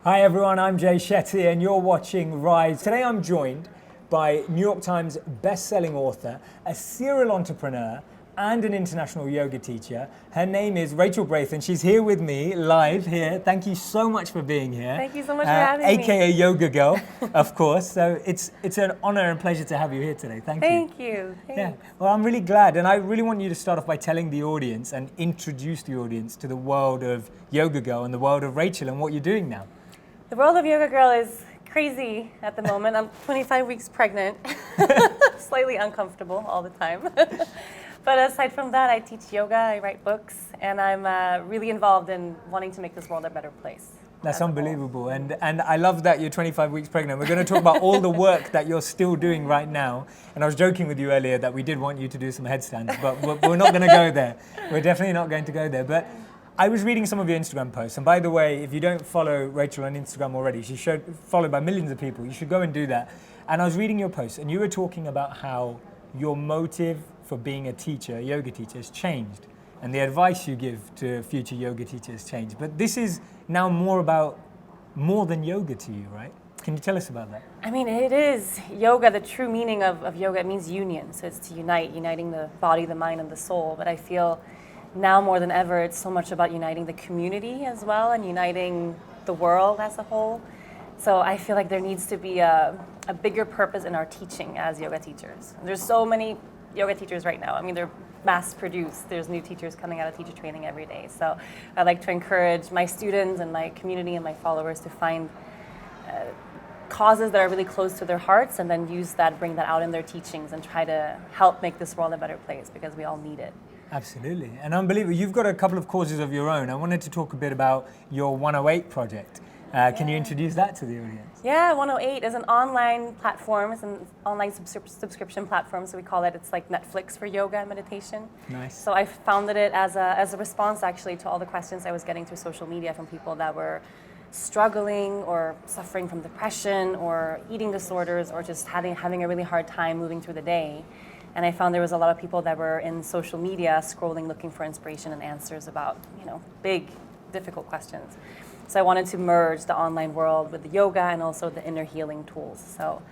Hi everyone, I'm Jay Shetty and you're watching Rise. Today I'm joined by New York Times best-selling author, a serial entrepreneur, and an international yoga teacher. Her name is Rachel Braithen. She's here with me, live here. Thank you so much for being here. Thank you so much for having me. AKA Yoga Girl, of course. So it's an honor and pleasure to have you here today. Thank you. Thank you. Yeah. Well, I'm really glad, and I really want you to start off by telling the audience and introduce the audience to the world of Yoga Girl and the world of Rachel and what you're doing now. The world of Yoga Girl is crazy at the moment. I'm 25 weeks pregnant, slightly uncomfortable all the time. But aside from that, I teach yoga, I write books, and I'm really involved in wanting to make this world a better place. That's unbelievable, and I love that you're 25 weeks pregnant. We're going to talk about all the work that you're still doing right now. And I was joking with you earlier that we did want you to do some headstands, but we're not going to go there. We're definitely not going to go there. But I was reading some of your Instagram posts, and by the way, if you don't follow Rachel on Instagram already, she's followed by millions of people. You should go and do that. And I was reading your posts, and you were talking about how your motive for being a teacher, a yoga teacher, has changed, and the advice you give to future yoga teachers changed. But this is now more than yoga to you, right? Can you tell us about that? I mean, it is yoga. The true meaning of yoga, it means union. So it's to uniting the body, the mind, and the soul. But I feel now more than ever, it's so much about uniting the community as well and uniting the world as a whole. So I feel like there needs to be a bigger purpose in our teaching as yoga teachers. There's so many yoga teachers right now. I mean, they're mass produced. There's new teachers coming out of teacher training every day. So I like to encourage my students and my community and my followers to find causes that are really close to their hearts and then bring that out in their teachings and try to help make this world a better place because we all need it. Absolutely. And unbelievable. You've got a couple of causes of your own. I wanted to talk a bit about your 108 project. Can you introduce that to the audience? Yeah, 108 is an online platform. It's an online subscription platform, so we call it, it's like Netflix for yoga and meditation. Nice. So I founded it as a response actually to all the questions I was getting through social media from people that were struggling or suffering from depression or eating disorders or just having a really hard time moving through the day. And I found there was a lot of people that were in social media scrolling, looking for inspiration and answers about, big, difficult questions. So I wanted to merge the online world with the yoga and also the inner healing tools. So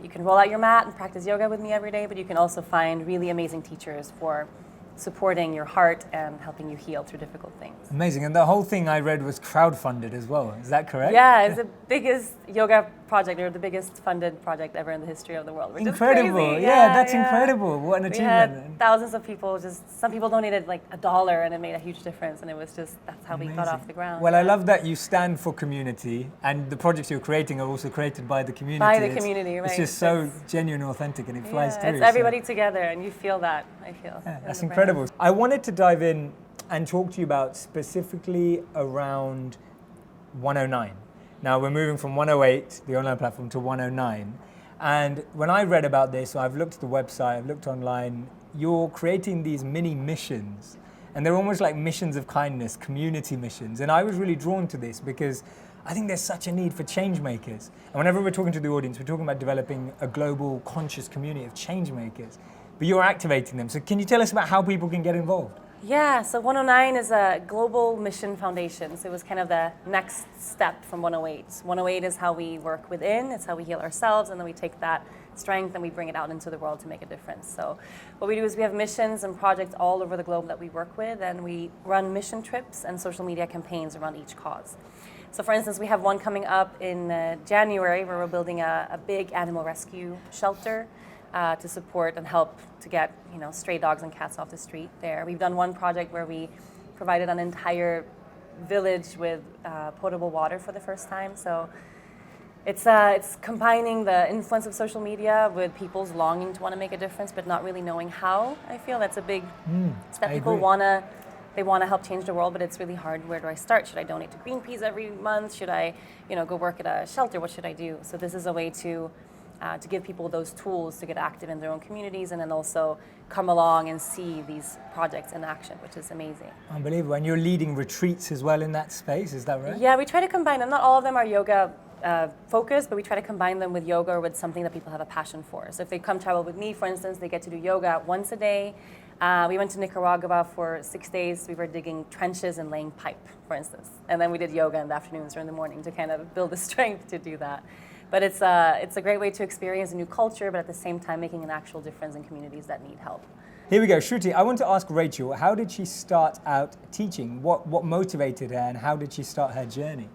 you can roll out your mat and practice yoga with me every day, but you can also find really amazing teachers for supporting your heart and helping you heal through difficult things. Amazing. And the whole thing I read was crowdfunded as well. Is that correct? Yeah, it's the biggest yoga project, or the biggest funded project ever in the history of the world. Which incredible. Is crazy. Yeah, that's incredible. What an achievement. We had thousands of people, some people donated like $1 and it made a huge difference, and it was that's how we got off the ground. Well, I love that you stand for community, and the projects you're creating are also created by the community. By the community, right. It's just so genuine and authentic, and it flies through. It's everybody together, and you feel that, I feel. Yeah, that's incredible. I wanted to dive in and talk to you about specifically around 109. Now we're moving from 108, the online platform, to 109. And when I read about this, I've looked at the website, I've looked online, you're creating these mini missions. And they're almost like missions of kindness, community missions. And I was really drawn to this because I think there's such a need for change makers. And whenever we're talking to the audience, we're talking about developing a global conscious community of change makers. But you're activating them. So can you tell us about how people can get involved? Yeah, so 109 is a global mission foundation. So it was kind of the next step from 108. 108 is how we work within, it's how we heal ourselves, and then we take that strength and we bring it out into the world to make a difference. So what we do is we have missions and projects all over the globe that we work with, and we run mission trips and social media campaigns around each cause. So for instance, we have one coming up in January where we're building a big animal rescue shelter to support and help to get stray dogs and cats off the street there. We've done one project where we provided an entire village with potable water for the first time. So it's combining the influence of social media with people's longing to want to make a difference but not really knowing how. I feel that's a big step. People want to help change the world, but it's really hard. Where do I start? Should I donate to Greenpeace every month? Should I go work at a shelter? What should I do? So this is a way to give people those tools to get active in their own communities and then also come along and see these projects in action, which is amazing. Unbelievable. And you're leading retreats as well in that space, is that right? Yeah, we try to combine them. Not all of them are yoga focused, but we try to combine them with yoga or with something that people have a passion for. So if they come travel with me, for instance, they get to do yoga once a day. We went to Nicaragua for 6 days. We were digging trenches and laying pipe, for instance. And then we did yoga in the afternoons or in the morning to kind of build the strength to do that. But it's a great way to experience a new culture, but at the same time making an actual difference in communities that need help. Here we go. Shruti, I want to ask Rachel, how did she start out teaching? What motivated her and how did she start her journey?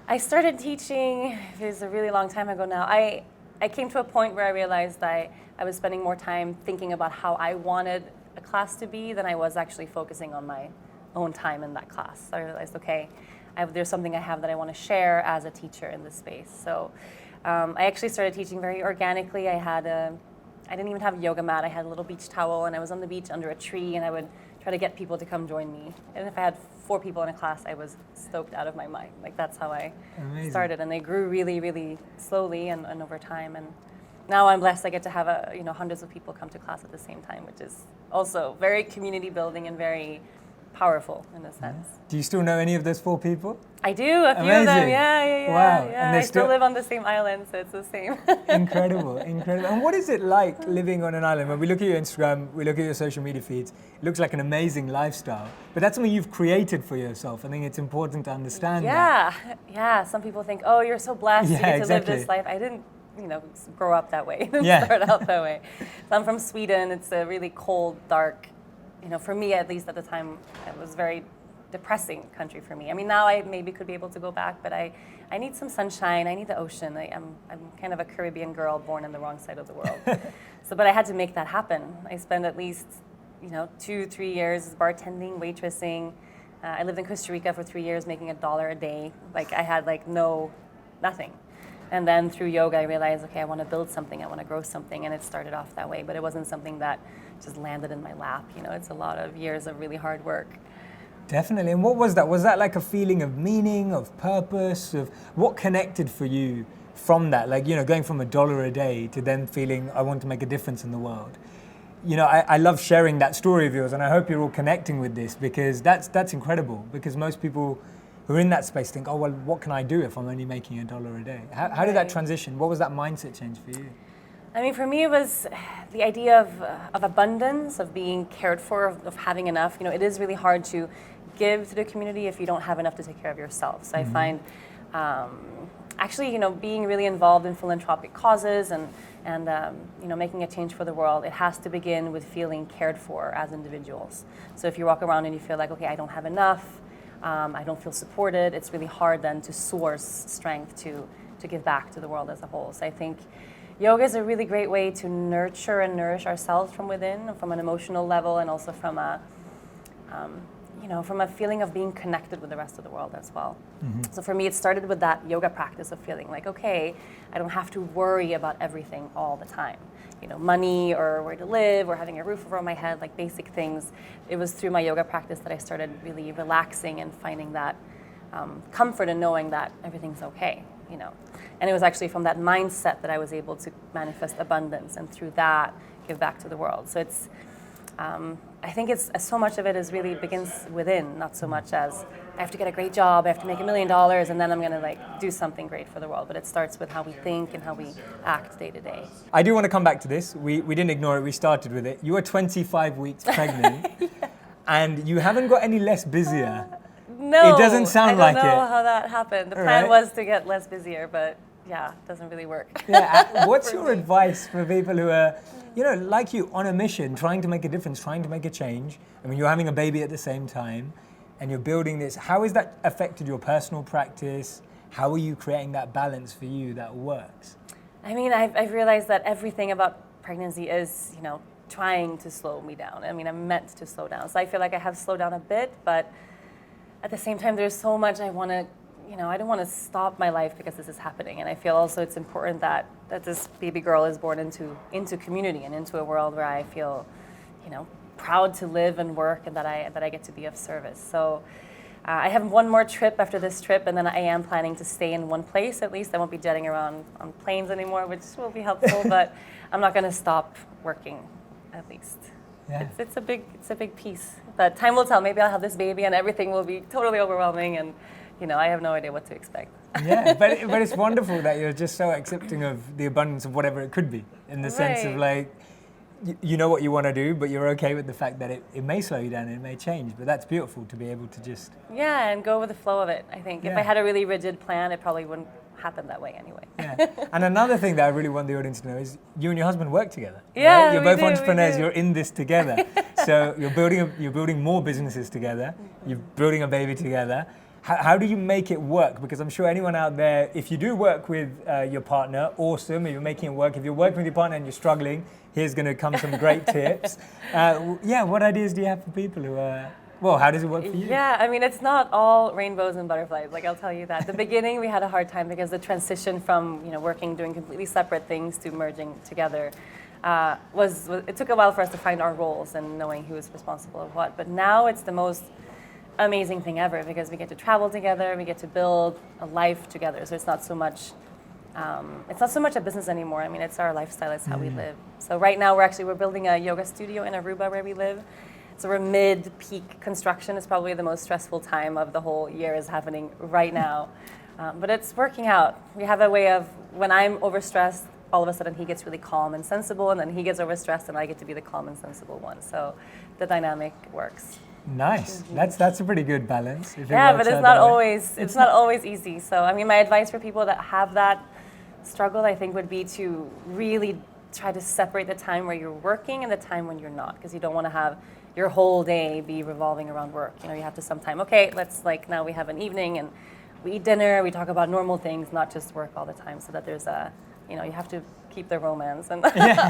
I started teaching, it was a really long time ago now. I came to a point where I realized I was spending more time thinking about how I wanted a class to be than I was actually focusing on my own time in that class. So I realized, okay, there's something I have that I want to share as a teacher in this space. So I actually started teaching very organically. I didn't even have a yoga mat. I had a little beach towel, and I was on the beach under a tree, and I would try to get people to come join me. And if I had 4 people in a class, I was stoked out of my mind. Like, that's how I started. And they grew really, really slowly and over time. And now I'm blessed. I get to have hundreds of people come to class at the same time, which is also very community building and very powerful in a sense. Do you still know any of those 4 people? I do, a few of them, yeah. Wow. Yeah. And I still live on the same island, so it's the same. Incredible. And what is it like living on an island? When we look at your Instagram, we look at your social media feeds, it looks like an amazing lifestyle. But that's something you've created for yourself. I think it's important to understand that. Yeah. Some people think, oh, you're so blessed you get to live this life. I didn't grow up that way. I didn't start out that way. So I'm from Sweden. It's a really cold, dark, for me at least at the time, it was very depressing country for me. I mean, now I maybe could be able to go back, but I need some sunshine. I need the ocean. I'm kind of a Caribbean girl born on the wrong side of the world. But I had to make that happen. I spent at least 2-3 years bartending, waitressing. I lived in Costa Rica for 3 years, making $1 a day. Like, I had nothing. And then through yoga, I realized, okay, I want to build something. I want to grow something, and it started off that way. But it wasn't something that just landed in my lap. It's a lot of years of really hard work. Definitely. And what was that? Was that like a feeling of meaning, of purpose, of what connected for you from that? Like, going from $1 a day to then feeling I want to make a difference in the world. I love sharing that story of yours, and I hope you're all connecting with this because that's incredible. Because most people who are in that space think, oh, well, what can I do if I'm only making $1 a day? How did that transition? What was that mindset change for you? I mean, for me, it was the idea of abundance, of being cared for, of having enough. It is really hard to give to the community if you don't have enough to take care of yourself. So I find actually, being really involved in philanthropic causes and making a change for the world, it has to begin with feeling cared for as individuals. So if you walk around and you feel like, okay, I don't have enough, I don't feel supported, it's really hard then to source strength to give back to the world as a whole. So I think yoga is a really great way to nurture and nourish ourselves from within, from an emotional level, and also from a feeling of being connected with the rest of the world as well. Mm-hmm. So for me, it started with that yoga practice of feeling like, okay, I don't have to worry about everything all the time. Money or where to live or having a roof over my head, like basic things. It was through my yoga practice that I started really relaxing and finding that comfort in knowing that everything's okay, And it was actually from that mindset that I was able to manifest abundance and through that give back to the world. So it's, I think it's so much of it is really begins within, not so much as I have to get a great job, I have to make $1 million, and then I'm going to do something great for the world. But it starts with how we think and how we act day to day. I do want to come back to this. We didn't ignore it. We started with it. You were 25 weeks pregnant, and you haven't got any less busier. No, it doesn't sound like it. I don't know how that happened. The plan was to get less busier, but yeah, it doesn't really work. Yeah. What's your advice for people who are, like you, on a mission, trying to make a difference, trying to make a change? I mean, you're having a baby at the same time, and you're building this. How has that affected your personal practice? How are you creating that balance for you that works? I mean, I've realized that everything about pregnancy is, trying to slow me down. I mean, I'm meant to slow down. So I feel like I have slowed down a bit, but at the same time, there's so much I want to, I don't want to stop my life because this is happening. And I feel also it's important that this baby girl is born into community and into a world where I feel, proud to live and work and that I get to be of service. So I have one more trip after this trip, and then I am planning to stay in one place at least. I won't be jetting around on planes anymore, which will be helpful, but I'm not going to stop working at least. Yeah. It's a big piece. But time will tell. Maybe I'll have this baby and everything will be totally overwhelming and I have no idea what to expect. Yeah, but it's wonderful that you're just so accepting of the abundance of whatever it could be, in the sense of Right. like, you know what you want to do, but you're okay with the fact that it may slow you down and it may change. But that's beautiful to be able to just, Yeah, and go with the flow of it, I think. If Yeah. I had a really rigid plan, it probably wouldn't happen that way anyway. yeah. And another thing that I really want the audience to know is you and your husband work together. Yeah, right? You're we both do, we entrepreneurs. do. You're in this together. So you're building more businesses together. You're building a baby together. How do you make it work? Because I'm sure anyone out there, if you do work with your partner, awesome. If you're making it work, if you're working with your partner and you're struggling, here's going to come some great tips. Yeah, what ideas do you have for people who are? Well, how does it work for you? Yeah, I mean, it's not all rainbows and butterflies, like I'll tell you that. The beginning, we had a hard time because the transition from, working, doing completely separate things to merging together it took a while for us to find our roles and knowing who was responsible of what. But now it's the most amazing thing ever because we get to travel together, we get to build a life together. So it's not so much a business anymore. I mean, it's our lifestyle, it's how we live. So right now we're building a yoga studio in Aruba where we live. So we're mid-peak construction. It's probably the most stressful time of the whole year is happening right now. But it's working out. We have a way of, when I'm overstressed, all of a sudden he gets really calm and sensible, and then he gets overstressed and I get to be the calm and sensible one. So the dynamic works. Nice. That's a pretty good balance. If it Yeah, works but it's out not that way. always it's not always easy. So I mean, my advice for people that have that struggle, I think, would be to really try to separate the time where you're working and the time when you're not, because you don't want to have your whole day be revolving around work. You have to sometime, okay, let's now we have an evening and we eat dinner, we talk about normal things, not just work all the time, so that there's you have to keep the romance and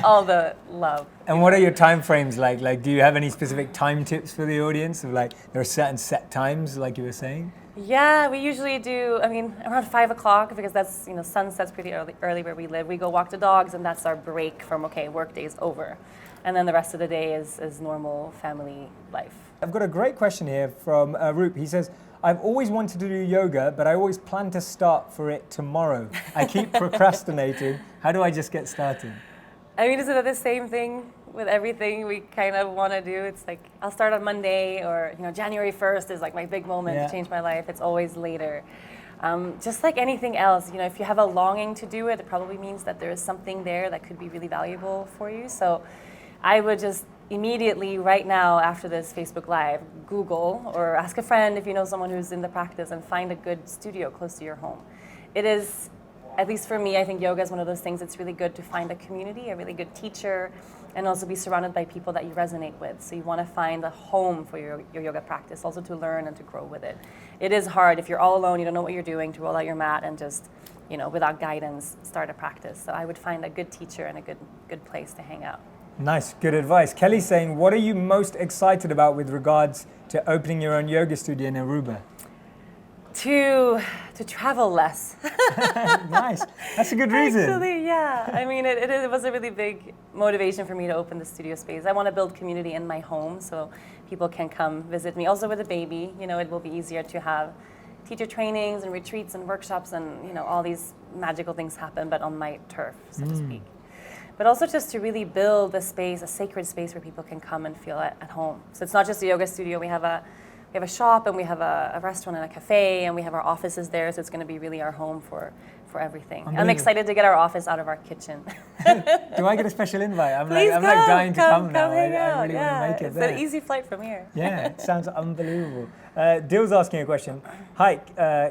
all the love. And what are your time frames like? Like, do you have any specific time tips for the audience? Of like, there are certain set times, like you were saying? Yeah, we usually do, around 5 o'clock, because that's, sun sets pretty early where we live. We go walk the dogs, and that's our break from, okay, work day's over. And then the rest of the day is normal family life. I've got a great question here from Roop. He says, I've always wanted to do yoga, but I always plan to start for it tomorrow. I keep procrastinating. How do I just get started? Isn't it the same thing with everything we kind of want to do? It's like, I'll start on Monday, or, January 1st is like my big moment to change my life. It's always later. Just like anything else, if you have a longing to do it, it probably means that there is something there that could be really valuable for you. So I would just immediately, right now, after this Facebook Live, Google or ask a friend if you know someone who's in the practice and find a good studio close to your home. It is, at least for me, I think yoga is one of those things it's really good to find a community, a really good teacher, and also be surrounded by people that you resonate with. So you want to find a home for your yoga practice, also to learn and to grow with it. It is hard if you're all alone, you don't know what you're doing, to roll out your mat and just, without guidance, start a practice. So I would find a good teacher and a good place to hang out. Nice, good advice. Kelly's saying, what are you most excited about with regards to opening your own yoga studio in Aruba? To travel less. Nice. That's a good reason. Actually, yeah. It was a really big motivation for me to open the studio space. I want to build community in my home so people can come visit me. Also with a baby, it will be easier to have teacher trainings and retreats and workshops and, all these magical things happen, but on my turf, so to speak. But also just to really build a space, a sacred space where people can come and feel at home. So it's not just a yoga studio. We have a shop, and we have a restaurant and a cafe, and we have our offices there. So it's going to be really our home for everything. I'm excited to get our office out of our kitchen. Do I get a special invite? I'm Please like dying to come now. hang I out. really want to make it It's there. an easy flight from here. Yeah, it sounds unbelievable. Dil's asking a question. Hi,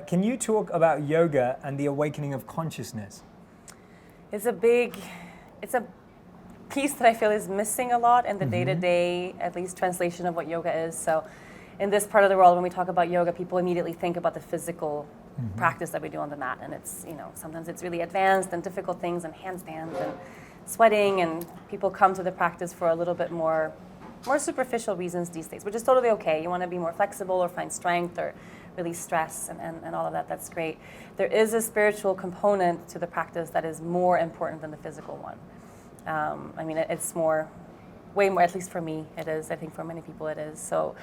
can you talk about yoga and the awakening of consciousness? It's a piece that I feel is missing a lot in the day-to-day, at least translation of what yoga is. So in this part of the world, when we talk about yoga, people immediately think about the physical practice that we do on the mat. And it's, sometimes it's really advanced and difficult things and handstands and sweating, and people come to the practice for a little bit more superficial reasons these days, which is totally okay. You want to be more flexible or find strength or release stress and all of that. That's great. There is a spiritual component to the practice that is more important than the physical one. It's way more, at least for me, it is. I think for many people it is. So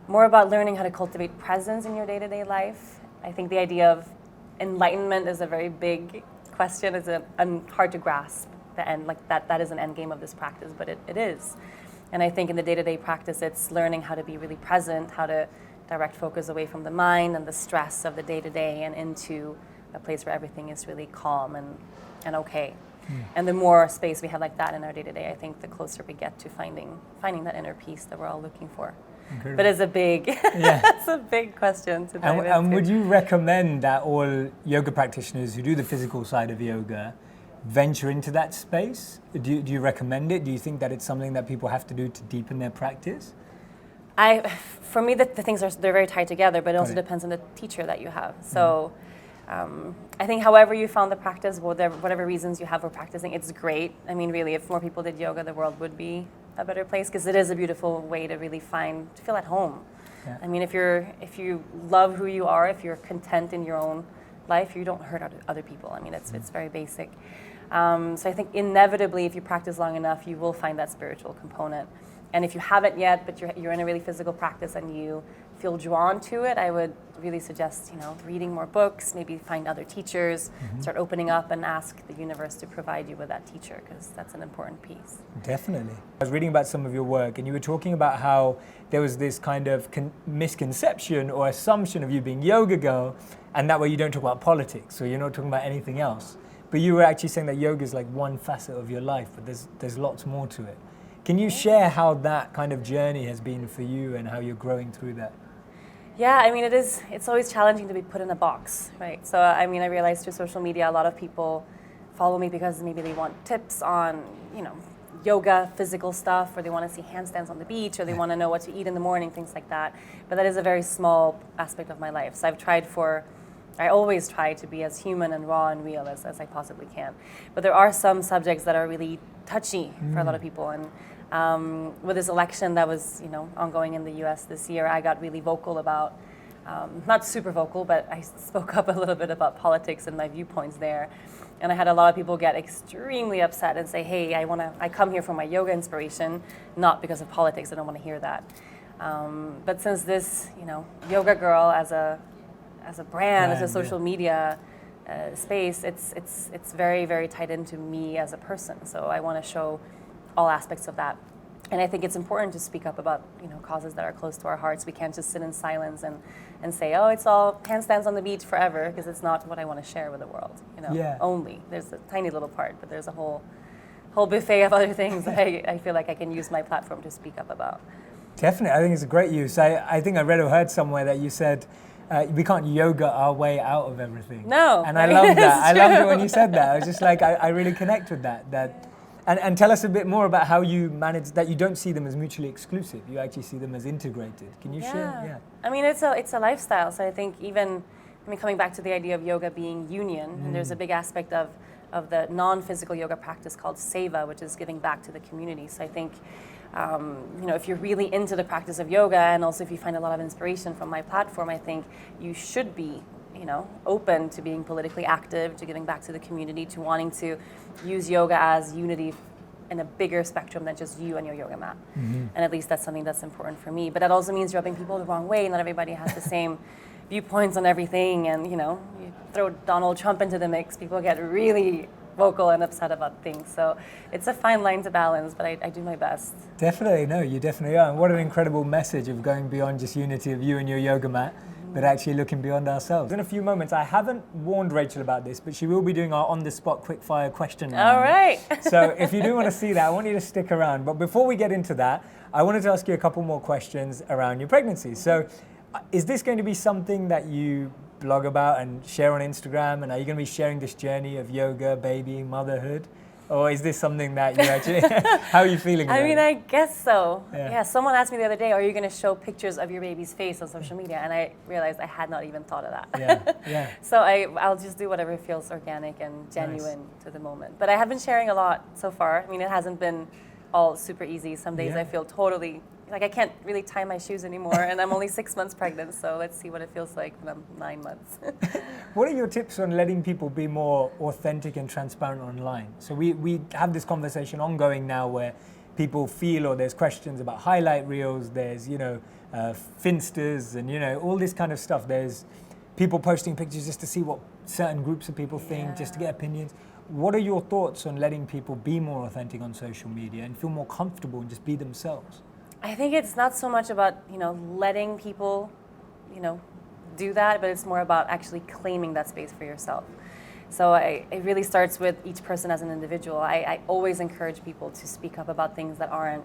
more about learning how to cultivate presence in your day-to-day life. I think the idea of enlightenment is a very big question. It's hard to grasp the end, like that is an end game of this practice, but it is. And I think in the day-to-day practice, it's learning how to be really present, how to direct focus away from the mind and the stress of the day-to-day and into a place where everything is really calm and okay. And the more space we have like that in our day-to-day, I think the closer we get to finding that inner peace that we're all looking for. Incredible. But it's a big, it's a big question to dive And into. would you recommend that all yoga practitioners who do the physical side of yoga venture into that space? Do you recommend it? Do you think that it's something that people have to do to deepen their practice? For me, the things they're very tied together, but it also it. depends on the teacher that you have. So I think however you found the practice, whatever reasons you have for practicing, it's great. I mean, really, if more people did yoga, the world would be a better place, because it is a beautiful way to really to feel at home. Yeah. I mean, if you love who you are, if you're content in your own life, you don't hurt other people. I mean, it's very basic. So I think inevitably, if you practice long enough, you will find that spiritual component. And if you haven't yet, but you're in a really physical practice and you feel drawn to it, I would really suggest, reading more books, maybe find other teachers, start opening up and ask the universe to provide you with that teacher, because that's an important piece. Definitely. I was reading about some of your work, and you were talking about how there was this kind of misconception or assumption of you being yoga girl, and that way you don't talk about politics, or you're not talking about anything else. But you were actually saying that yoga is like one facet of your life, but there's lots more to it. Can you share how that kind of journey has been for you and how you're growing through that? Yeah, I mean, it's always challenging to be put in a box, right? So, I mean, I realized through social media, a lot of people follow me because maybe they want tips on, yoga, physical stuff, or they want to see handstands on the beach, or they want to know what to eat in the morning, things like that. But that is a very small aspect of my life. So I always try to be as human and raw and real as I possibly can. But there are some subjects that are really touchy for a lot of people. And with this election that was, ongoing in the U.S. this year, I got really vocal about, not super vocal, but I spoke up a little bit about politics and my viewpoints there. And I had a lot of people get extremely upset and say, hey, I come here for my yoga inspiration, not because of politics. I don't want to hear that. But since this, Yoga Girl as a brand, as a social media space, it's very, very tied into me as a person. So I want to show all aspects of that. And I think it's important to speak up about causes that are close to our hearts. We can't just sit in silence and say, oh, it's all handstands on the beach forever, because it's not what I want to share with the world. Only there's a tiny little part, but there's a whole buffet of other things that I feel like I can use my platform to speak up about. Definitely, I think it's a great use. I think I read or heard somewhere that you said we can't yoga our way out of everything. No. And I love that. I loved it when you said that. I was just like, I really connect with that. And tell us a bit more about how you manage that. You don't see them as mutually exclusive. You actually see them as integrated. Can you share? Yeah. I mean, it's a lifestyle. So I think coming back to the idea of yoga being union, and there's a big aspect of the non-physical yoga practice called seva, which is giving back to the community. So I think, if you're really into the practice of yoga, and also if you find a lot of inspiration from my platform, I think you should be open to being politically active, to giving back to the community, to wanting to use yoga as unity in a bigger spectrum than just you and your yoga mat. And at least that's something that's important for me. But that also means rubbing people the wrong way. Not everybody has the same viewpoints on everything. And, you throw Donald Trump into the mix, people get really vocal and upset about things. So it's a fine line to balance, but I do my best. Definitely, no, you definitely are. And what an incredible message of going beyond just unity of you and your yoga mat, but actually looking beyond ourselves. In a few moments, I haven't warned Rachel about this, but she will be doing our on-the-spot quick-fire question round. All right. So if you do want to see that, I want you to stick around. But before we get into that, I wanted to ask you a couple more questions around your pregnancy. So is this going to be something that you blog about and share on Instagram? And are you going to be sharing this journey of yoga, baby, motherhood? Or is this something that you actually, how are you feeling about it? I guess so. Yeah. Someone asked me the other day, are you going to show pictures of your baby's face on social media? And I realized I had not even thought of that. Yeah. So I'll just do whatever feels organic and genuine to the moment. But I have been sharing a lot so far. I mean, it hasn't been all super easy. Some days I feel totally, like I can't really tie my shoes anymore, and I'm only 6 months pregnant, so let's see what it feels like when I'm 9 months. What are your tips on letting people be more authentic and transparent online? So we have this conversation ongoing now where people feel, or there's questions about highlight reels, there's, Finsters and, all this kind of stuff. There's people posting pictures just to see what certain groups of people think, just to get opinions. What are your thoughts on letting people be more authentic on social media and feel more comfortable and just be themselves? I think it's not so much about, letting people do that, but it's more about actually claiming that space for yourself. So it really starts with each person as an individual. I always encourage people to speak up about things that aren't,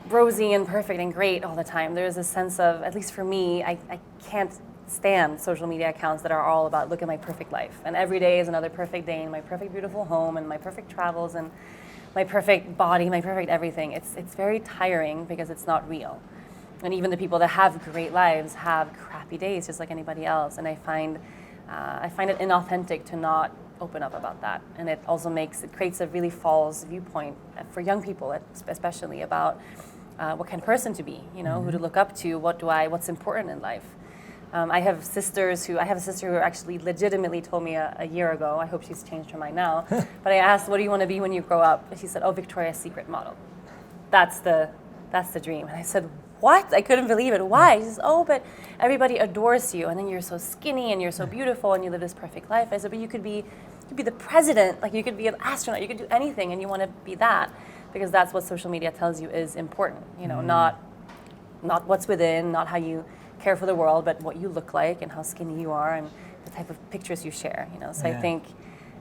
rosy and perfect and great all the time. There's a sense of, at least for me, I can't stand social media accounts that are all about, look at my perfect life. And every day is another perfect day in my perfect, beautiful home and my perfect travels and my perfect body, my perfect everything. It's very tiring because it's not real. And even the people that have great lives have crappy days just like anybody else. And I find it inauthentic to not open up about that. And it also creates a really false viewpoint for young people, especially about what kind of person to be, who to look up to, what's important in life. I have a sister who actually legitimately told me a year ago, I hope she's changed her mind now, but I asked, what do you want to be when you grow up? And she said, Victoria's Secret model. That's the dream. And I said, what? I couldn't believe it. Why? She says, but everybody adores you, and then you're so skinny and you're so beautiful and you live this perfect life. I said, but you could be the president, like you could be an astronaut, you could do anything, and you want to be that because that's what social media tells you is important. Not what's within, not how you care for the world, but what you look like and how skinny you are and the type of pictures you share. So I think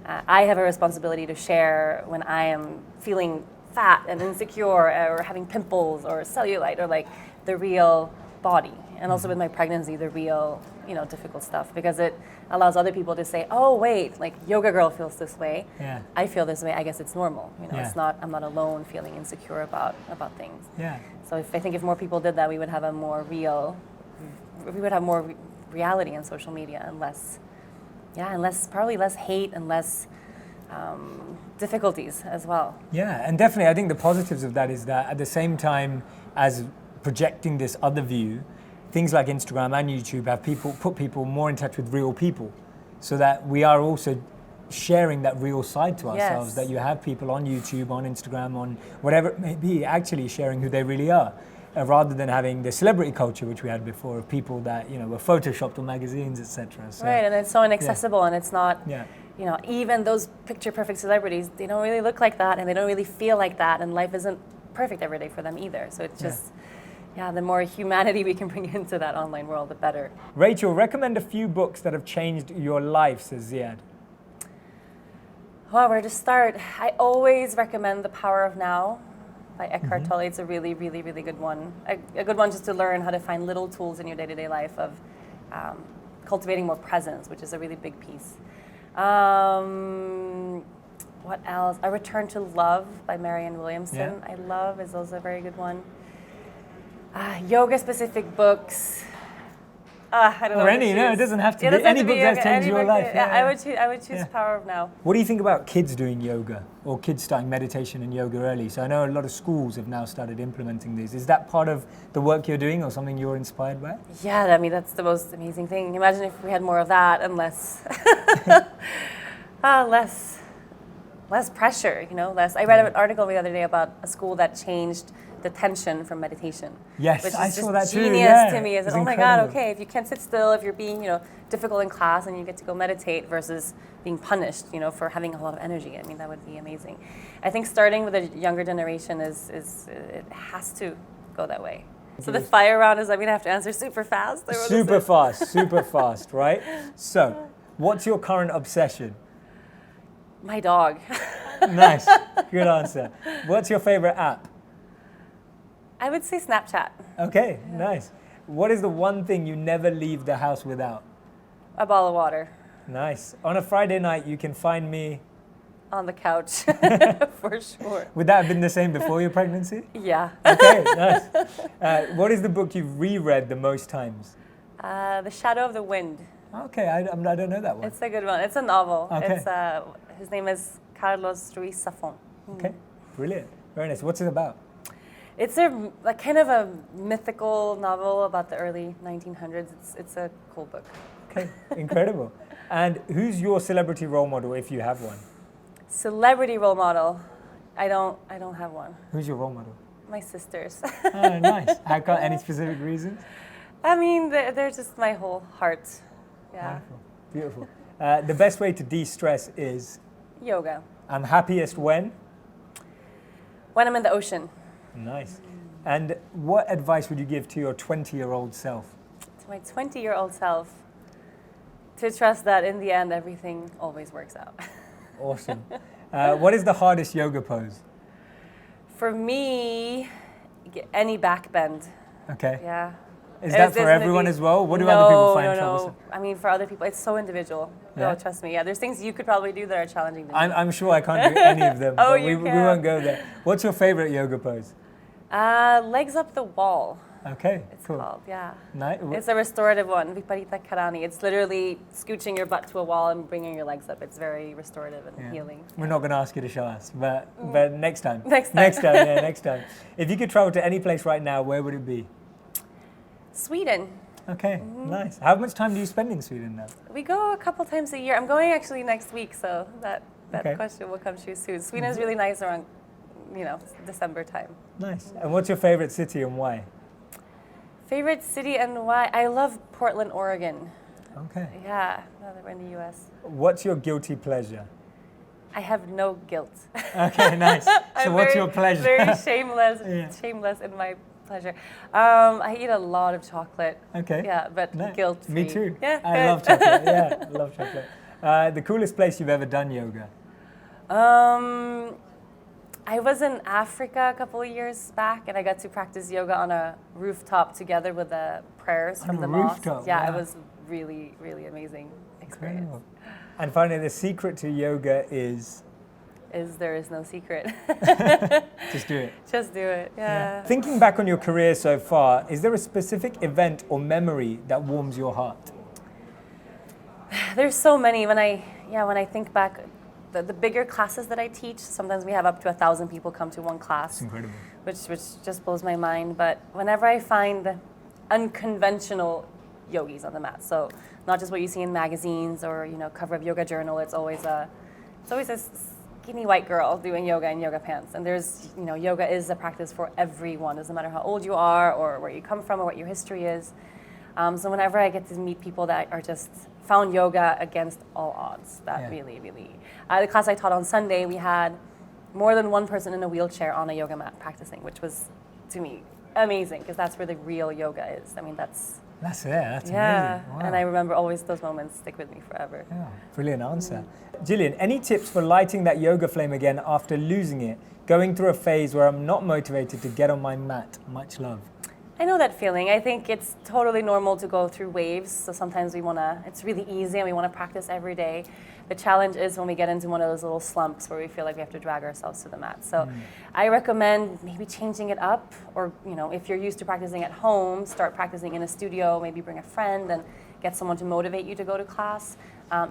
I have a responsibility to share when I am feeling fat and insecure or having pimples or cellulite or like the real body, and also with my pregnancy, the real difficult stuff, because it allows other people to say, wait, like Yoga Girl feels this way, I feel this way, I guess it's normal. It's not, I'm not alone feeling insecure about things. So I think if more people did that, we would have more reality in social media and less hate and less difficulties as well. Yeah, and definitely I think the positives of that is that at the same time as projecting this other view, things like Instagram and YouTube have put people more in touch with real people, so that we are also sharing that real side to ourselves, that you have people on YouTube, on Instagram, on whatever it may be, actually sharing who they really are, rather than having the celebrity culture which we had before of people that were photoshopped on magazines, etc. So, right, and it's so inaccessible, and it's not even those picture perfect celebrities, they don't really look like that and they don't really feel like that, and life isn't perfect every day for them either. So it's just the more humanity we can bring into that online world, the better. Rachel, recommend a few books that have changed your life, says Ziad. Well, where to start? I always recommend The Power of Now by Eckhart Tolle. It's a really, really, really good one. A good one just to learn how to find little tools in your day-to-day life of cultivating more presence, which is a really big piece. What else? A Return to Love by Marianne Williamson. I love, is also a very good one. Yoga-specific books. I don't know. Or any, it doesn't have to be. Any book that's changed your life. I would choose Power of Now. What do you think about kids doing yoga or kids starting meditation and yoga early? So I know a lot of schools have now started implementing these. Is that part of the work you're doing or something you're inspired by? Yeah, I mean, that's the most amazing thing. Imagine if we had more of that and less less pressure, less. I read an article the other day about a school that changed the tension from meditation. Yes, which is I saw that too. Genius to me. Is it's oh my God, okay, if you can't sit still, if you're being, difficult in class, and you get to go meditate versus being punished, for having a lot of energy. I mean, that would be amazing. I think starting with a younger generation is it has to go that way. So the fire round is, I'm gonna have to answer super fast. Super fast, right? So, what's your current obsession? My dog. Nice, good answer. What's your favorite app? I would say Snapchat. Okay, nice. What is the one thing you never leave the house without? A bottle of water. Nice. On a Friday night, you can find me... on the couch, for sure. Would that have been the same before your pregnancy? Yeah. Okay, nice. What is the book you've reread the most times? The Shadow of the Wind. Okay, I don't know that one. It's a good one. It's a novel. Okay. His name is Carlos Ruiz Zafón. Okay, brilliant. Very nice. What's it about? It's a kind of a mythical novel about the early 1900s. It's a cool book. Okay, incredible. And who's your celebrity role model if you have one? Celebrity role model? I don't have one. Who's your role model? My sisters. Oh, nice. How come? Any specific reasons? I mean, they're just my whole heart. Yeah. Wonderful. Beautiful. The best way to de-stress is? Yoga. I'm happiest when? When I'm in the ocean. Nice. And what advice would you give to your 20-year-old self? to my 20-year-old self to trust that in the end, everything always works out. Awesome. What is the hardest yoga pose? For me, any back bend. Okay. Yeah. Is that for everyone as well? What do other people find troublesome? I mean, for other people, it's so individual. Yeah? No, trust me. Yeah, there's things you could probably do that are challenging. I'm sure I can't do any of them. Oh, but you we can. won't go there. What's your favorite yoga pose? Legs up the wall. Okay, It's cool. called, yeah. Nice. It's a restorative one, Viparita Karani. It's literally scooching your butt to a wall and bringing your legs up. It's very restorative and Yeah. healing. We're not going to ask you to show us, but next time. Next time. Next time, yeah, next time. If you could travel to any place right now, where would it be? Sweden. Okay, nice. How much time do you spend in Sweden now? We go a couple times a year. I'm going actually next week, so that Okay. question will come true soon. Sweden is really nice around, December time. Nice. And what's your favorite city and why? Favorite city and why? I love Portland, Oregon. Okay. Yeah, now that we're in the U.S. What's your guilty pleasure? I have no guilt. Okay, nice. So I'm what's very- your pleasure? Very shameless, Yeah. shameless in my pleasure. I eat a lot of chocolate. Okay. Yeah, but Nice. guilt-free. Me too. Yeah, I good. love chocolate. Yeah, I love chocolate. The coolest place you've ever done yoga? I was in Africa a couple of years back, and I got to practice yoga on a rooftop together with the prayers On from a the mosque. rooftop, Yeah, it wow. was really, really amazing experience. Incredible. And finally, the secret to yoga is There is no secret. just do it. Just do it. Yeah. Thinking back on your career so far, is there a specific event or memory that warms your heart? There's so many. When I think back, the bigger classes that I teach, sometimes we have up to 1,000 people come to one class. It's incredible. which just blows my mind. But whenever I find unconventional yogis on the mat, so not just what you see in magazines or cover of Yoga Journal, it's always a skinny white girl doing yoga in yoga pants. And there's yoga is a practice for everyone, doesn't matter how old you are or where you come from or what your history is. So whenever I get to meet people that are just found yoga against all odds, that really, the class I taught on Sunday, we had more than one person in a wheelchair on a yoga mat practicing, which was, to me, amazing, because that's where the real yoga is. I mean, that's That's amazing. Wow. and I remember always those moments stick with me forever. Yeah, brilliant answer. Gillian, any tips for lighting that yoga flame again after losing it, going through a phase where I'm not motivated to get on my mat? Much love. I know that feeling. I think it's totally normal to go through waves. So sometimes it's really easy and we want to practice every day. The challenge is when we get into one of those little slumps where we feel like we have to drag ourselves to the mat. So I recommend maybe changing it up, or if you're used to practicing at home, start practicing in a studio, maybe bring a friend and get someone to motivate you to go to class.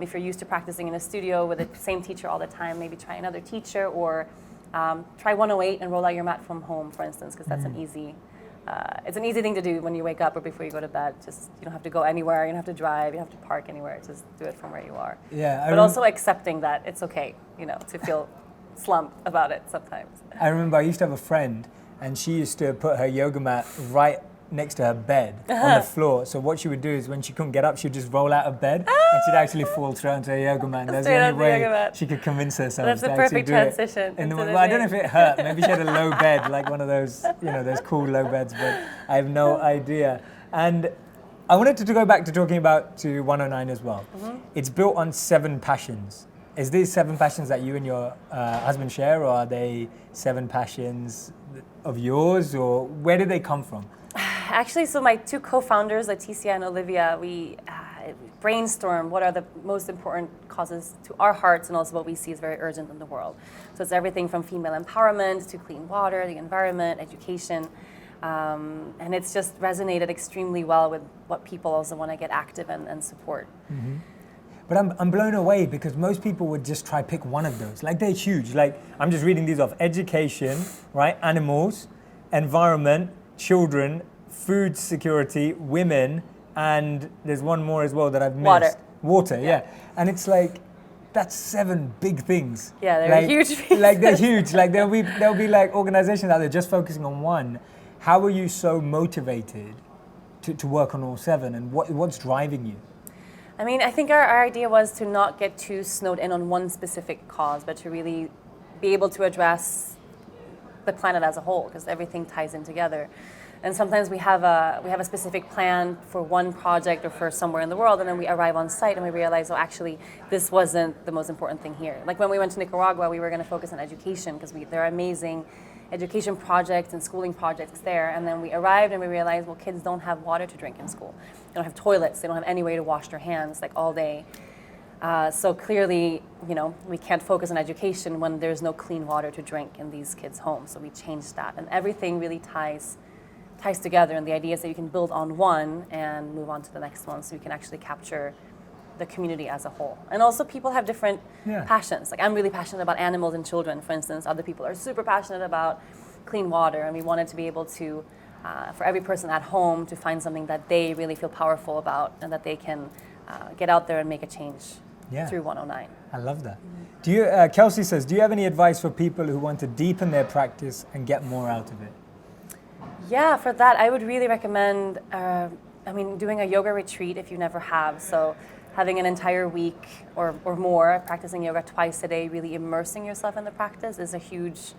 If you're used to practicing in a studio with the same teacher all the time, maybe try another teacher, or try 108 and roll out your mat from home, for instance, because that's it's an easy thing to do when you wake up or before you go to bed. Just you don't have to go anywhere, you don't have to drive, you don't have to park anywhere. Just do it from where you are. Yeah, but also accepting that it's okay, to feel slump about it sometimes. I remember I used to have a friend, and she used to put her yoga mat right next to her bed on the floor. So what she would do is when she couldn't get up, she'd just roll out of bed and she'd actually fall straight onto her yoga mat. And that's the Straight only onto the yoga way mat. she could convince herself That's to the actually perfect do it. transition into the Well, I don't know day. if it hurt. Maybe she had a low bed, like one of those, those cool low beds, but I have no idea. And I wanted to go back to talking about to 109 as well. It's built on 7 passions. Is these 7 passions that you and your husband share, or are they 7 passions of yours, or where did they come from? Actually, so my 2 co-founders, Leticia and Olivia, we brainstorm what are the most important causes to our hearts and also what we see is very urgent in the world. So it's everything from female empowerment to clean water, the environment, education. And it's just resonated extremely well with what people also want to get active and support. But I'm blown away because most people would just try pick one of those. Like, they're huge. Like, I'm just reading these off. Education, right? Animals, environment, children, food security, women, and there's one more as well that I've missed. Water. Yeah. And it's like, that's 7 big things. Yeah, they're like, huge pieces. Like, they're huge. Like, there'll be like organizations out there just focusing on one. How are you so motivated to work on all 7, and what's driving you? I mean, I think our idea was to not get too snowed in on one specific cause, but to really be able to address the planet as a whole, because everything ties in together. And sometimes we have a specific plan for one project or for somewhere in the world, and then we arrive on site and we realize, oh, actually, this wasn't the most important thing here. Like when we went to Nicaragua, we were going to focus on education because there are amazing education projects and schooling projects there. And then we arrived and we realized, well, kids don't have water to drink in school. They don't have toilets. They don't have any way to wash their hands like all day. So clearly, we can't focus on education when there's no clean water to drink in these kids' homes. So we changed that, and everything really ties together. And the idea is that you can build on one and move on to the next one, so you can actually capture the community as a whole. And also, people have different passions. Like I'm really passionate about animals and children, for instance. Other people are super passionate about clean water, and we wanted to be able to, for every person at home, to find something that they really feel powerful about, and that they can get out there and make a change through 109. I love that. Do you, Kelsey says, do you have any advice for people who want to deepen their practice and get more out of it? Yeah, for that, I would really recommend, doing a yoga retreat if you never have. So having an entire week or more practicing yoga twice a day, really immersing yourself in the practice is a huge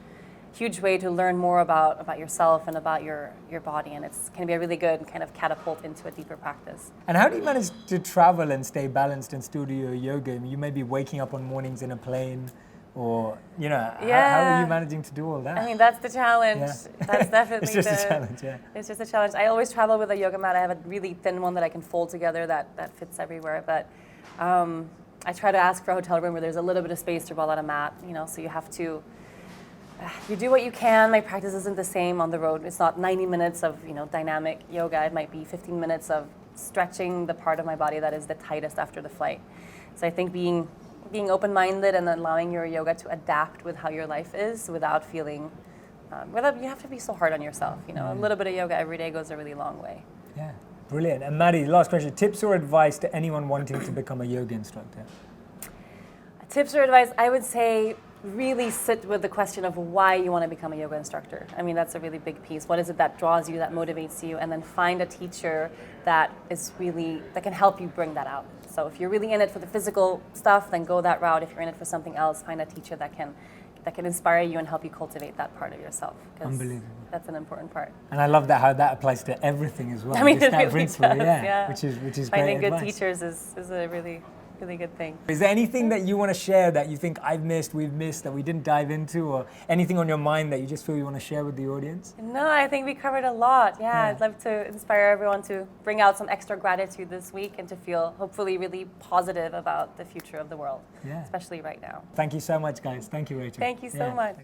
way to learn more about yourself and about your body, and it's can be a really good kind of catapult into a deeper practice. And how do you manage to travel and stay balanced and still do your yoga? I mean, you may be waking up on mornings in a plane, or how are you managing to do all that? I mean, that's the challenge. That's definitely it's just a challenge. It's just a challenge. I always travel with a yoga mat. I have a really thin one that I can fold together that fits everywhere, but I try to ask for a hotel room where there's a little bit of space to roll out a mat, so you have to you do what you can. My practice isn't the same on the road. It's not 90 minutes of dynamic yoga. It might be 15 minutes of stretching the part of my body that is the tightest after the flight. So I think being open-minded and allowing your yoga to adapt with how your life is without feeling, you have to be so hard on yourself. A little bit of yoga every day goes a really long way. Yeah, brilliant. And Maddie, last question: tips or advice to anyone wanting to become a yoga instructor? Tips or advice, I would say really sit with the question of why you want to become a yoga instructor. I mean, that's a really big piece. What is it that draws you, that motivates you? And then find a teacher that can help you bring that out. So if you're really in it for the physical stuff, then go that route. If you're in it for something else, find a teacher that can inspire you and help you cultivate that part of yourself. Unbelievable. That's an important part. And I love how that applies to everything as well. I mean, just it really does, yeah. Which is finding great good advice. teachers is a really good thing. Is there anything that you want to share that you think we've missed, that we didn't dive into, or anything on your mind that you just feel you want to share with the audience? No, I think we covered a lot. Yeah, I'd love to inspire everyone to bring out some extra gratitude this week and to feel hopefully really positive about the future of the world, especially right now. Thank you so much, guys. Thank you, Rachel. Thank you so much.